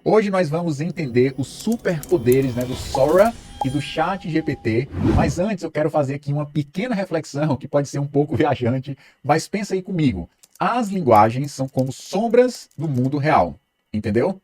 Hoje nós vamos entender os superpoderes, do Sora e do ChatGPT, mas antes eu quero fazer aqui uma pequena reflexão que pode ser um pouco viajante, mas pensa aí comigo. As linguagens são como sombras do mundo real, entendeu?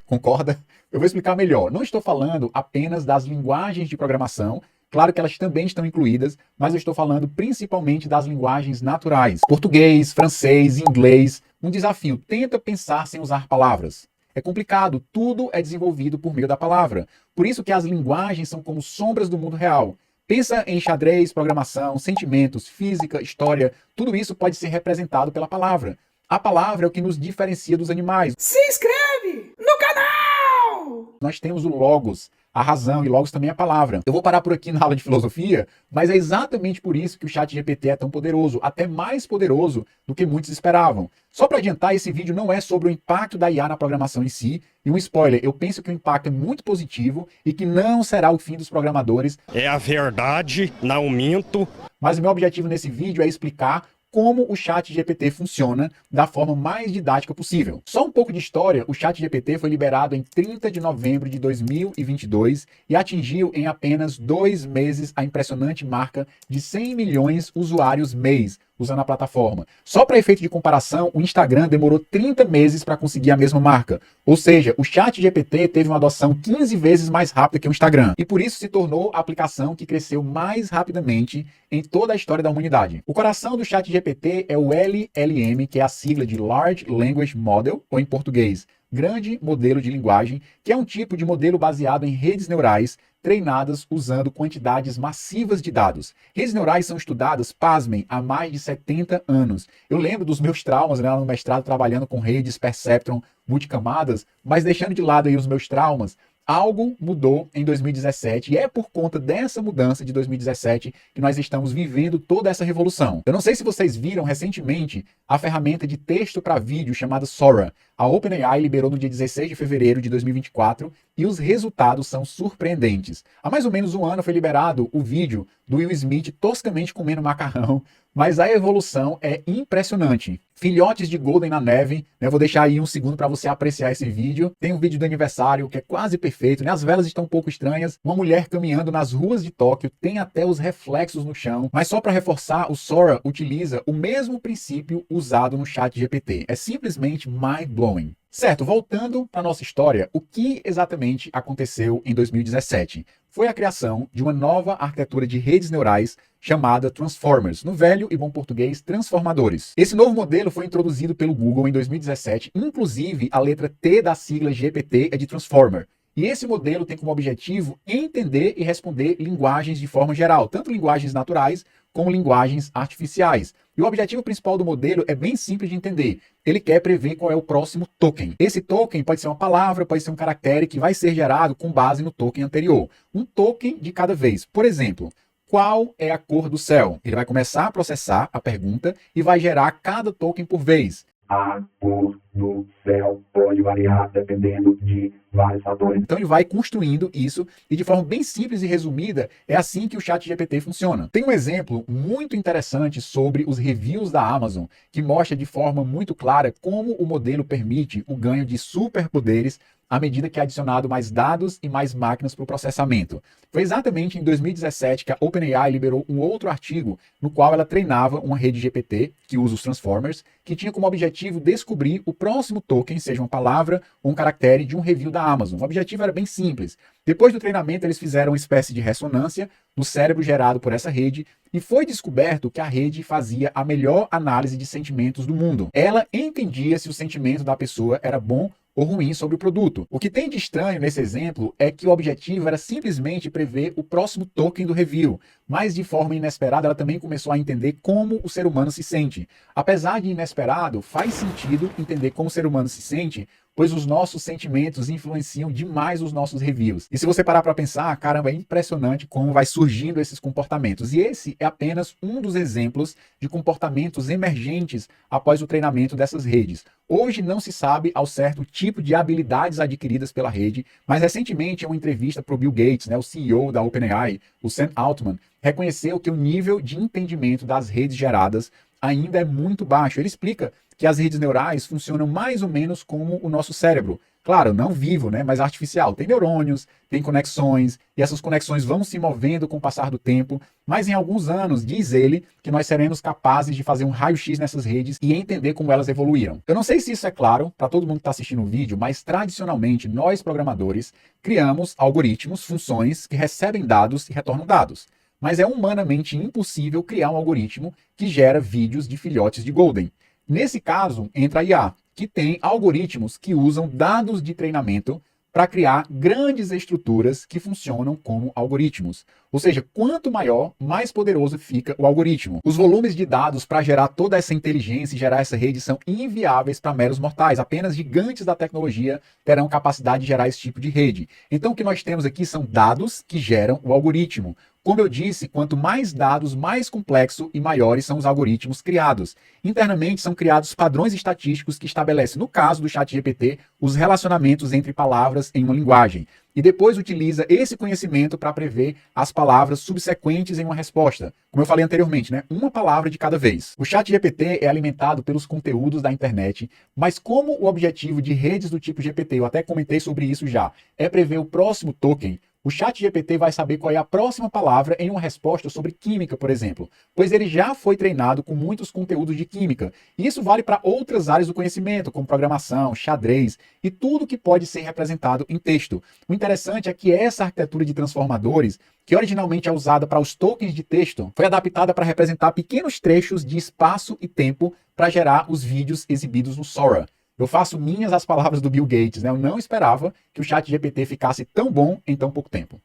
Concorda? Eu vou explicar melhor. Não estou falando apenas das linguagens de programação, claro que elas também estão incluídas, mas eu estou falando principalmente das linguagens naturais. Português, francês, inglês. Um desafio, tenta pensar sem usar palavras. É complicado, tudo é desenvolvido por meio da palavra. Por isso que as linguagens são como sombras do mundo real. Pensa em xadrez, programação, sentimentos, física, história, tudo isso pode ser representado pela palavra. A palavra é o que nos diferencia dos animais. Se inscreve no canal! Nós temos o logos, a razão, e logos também é a palavra. Eu vou parar por aqui na aula de filosofia, mas é exatamente por isso que o ChatGPT é tão poderoso, até mais poderoso do que muitos esperavam. Só para adiantar, esse vídeo não é sobre o impacto da IA na programação em si, e um spoiler, eu penso que o impacto é muito positivo e que não será o fim dos programadores. É a verdade, não minto. Mas o meu objetivo nesse vídeo é explicar como o ChatGPT funciona da forma mais didática possível. Só um pouco de história, o ChatGPT foi liberado em 30 de novembro de 2022 e atingiu em apenas 2 meses a impressionante marca de 100 milhões usuários mês usando a plataforma. Só para efeito de comparação, o Instagram demorou 30 meses para conseguir a mesma marca. Ou seja, o ChatGPT teve uma adoção 15 vezes mais rápida que o Instagram. E por isso se tornou a aplicação que cresceu mais rapidamente em toda a história da humanidade. O coração do ChatGPT é o LLM, que é a sigla de Large Language Model, ou em português, Grande Modelo de Linguagem, que é um tipo de modelo baseado em redes neurais treinadas usando quantidades massivas de dados. Redes neurais são estudadas, pasmem, há mais de 70 anos. Eu lembro dos meus traumas lá no mestrado trabalhando com redes Perceptron multicamadas, mas deixando de lado aí os meus traumas, algo mudou em 2017 e é por conta dessa mudança de 2017 que nós estamos vivendo toda essa revolução. Eu não sei se vocês viram recentemente a ferramenta de texto para vídeo chamada Sora. A OpenAI liberou no dia 16 de fevereiro de 2024 e os resultados são surpreendentes. Há mais ou menos um ano foi liberado o vídeo do Will Smith toscamente comendo macarrão, mas a evolução é impressionante. Filhotes de Golden na neve, vou deixar aí um segundo para você apreciar esse vídeo. Tem um vídeo do aniversário que é quase perfeito, as velas estão um pouco estranhas. Uma mulher caminhando nas ruas de Tóquio, tem até os reflexos no chão. Mas só para reforçar, o Sora utiliza o mesmo princípio usado no ChatGPT. É simplesmente mind-blowing. Certo, voltando para a nossa história, o que exatamente aconteceu em 2017? Foi a criação de uma nova arquitetura de redes neurais chamada Transformers, no velho e bom português, transformadores. Esse novo modelo foi introduzido pelo Google em 2017, inclusive a letra T da sigla GPT é de Transformer. E esse modelo tem como objetivo entender e responder linguagens de forma geral, tanto linguagens naturais como linguagens artificiais. E o objetivo principal do modelo é bem simples de entender. Ele quer prever qual é o próximo token. Esse token pode ser uma palavra, pode ser um caractere que vai ser gerado com base no token anterior. Um token de cada vez. Por exemplo, qual é a cor do céu? Ele vai começar a processar a pergunta e vai gerar cada token por vez. A cor do céu pode variar dependendo de vários fatores. Então ele vai construindo isso e de forma bem simples e resumida é assim que o ChatGPT funciona. Tem um exemplo muito interessante sobre os reviews da Amazon que mostra de forma muito clara como o modelo permite o ganho de superpoderes à medida que é adicionado mais dados e mais máquinas para o processamento. Foi exatamente em 2017 que a OpenAI liberou um outro artigo no qual ela treinava uma rede GPT, que usa os Transformers, que tinha como objetivo descobrir o próximo token, seja uma palavra ou um caractere, de um review da Amazon. O objetivo era bem simples. Depois do treinamento, eles fizeram uma espécie de ressonância no cérebro gerado por essa rede e foi descoberto que a rede fazia a melhor análise de sentimentos do mundo. Ela entendia se o sentimento da pessoa era bom ou ruim sobre o produto. O que tem de estranho nesse exemplo é que o objetivo era simplesmente prever o próximo token do review, mas de forma inesperada ela também começou a entender como o ser humano se sente. Apesar de inesperado, faz sentido entender como o ser humano se sente, pois os nossos sentimentos influenciam demais os nossos reviews. E se você parar para pensar, caramba, é impressionante como vai surgindo esses comportamentos. E esse é apenas um dos exemplos de comportamentos emergentes após o treinamento dessas redes. Hoje não se sabe ao certo o tipo de habilidades adquiridas pela rede, mas recentemente, em uma entrevista para o Bill Gates, o CEO da OpenAI, o Sam Altman, reconheceu que o nível de entendimento das redes geradas ainda é muito baixo. Ele explica que as redes neurais funcionam mais ou menos como o nosso cérebro. Claro, não vivo, né, mas artificial. Tem neurônios, tem conexões, e essas conexões vão se movendo com o passar do tempo, mas em alguns anos, diz ele, que nós seremos capazes de fazer um raio-x nessas redes e entender como elas evoluíram. Eu não sei se isso é claro para todo mundo que está assistindo o vídeo, mas tradicionalmente nós programadores criamos algoritmos, funções que recebem dados e retornam dados. Mas é humanamente impossível criar um algoritmo que gera vídeos de filhotes de Golden. Nesse caso, entra a IA, que tem algoritmos que usam dados de treinamento para criar grandes estruturas que funcionam como algoritmos. Ou seja, quanto maior, mais poderoso fica o algoritmo. Os volumes de dados para gerar toda essa inteligência e gerar essa rede são inviáveis para meros mortais. Apenas gigantes da tecnologia terão capacidade de gerar esse tipo de rede. Então o que nós temos aqui são dados que geram o algoritmo. Como eu disse, quanto mais dados, mais complexo e maiores são os algoritmos criados. Internamente são criados padrões estatísticos que estabelecem, no caso do ChatGPT, os relacionamentos entre palavras em uma linguagem. E depois utiliza esse conhecimento para prever as palavras subsequentes em uma resposta. Como eu falei anteriormente, né? Uma palavra de cada vez. O ChatGPT é alimentado pelos conteúdos da internet, mas como o objetivo de redes do tipo GPT, eu até comentei sobre isso já, é prever o próximo token, o ChatGPT vai saber qual é a próxima palavra em uma resposta sobre química, por exemplo, pois ele já foi treinado com muitos conteúdos de química. E isso vale para outras áreas do conhecimento, como programação, xadrez e tudo que pode ser representado em texto. O interessante é que essa arquitetura de transformadores, que originalmente é usada para os tokens de texto, foi adaptada para representar pequenos trechos de espaço e tempo para gerar os vídeos exibidos no Sora. Eu faço minhas as palavras do Bill Gates, né? Eu não esperava que o ChatGPT ficasse tão bom em tão pouco tempo.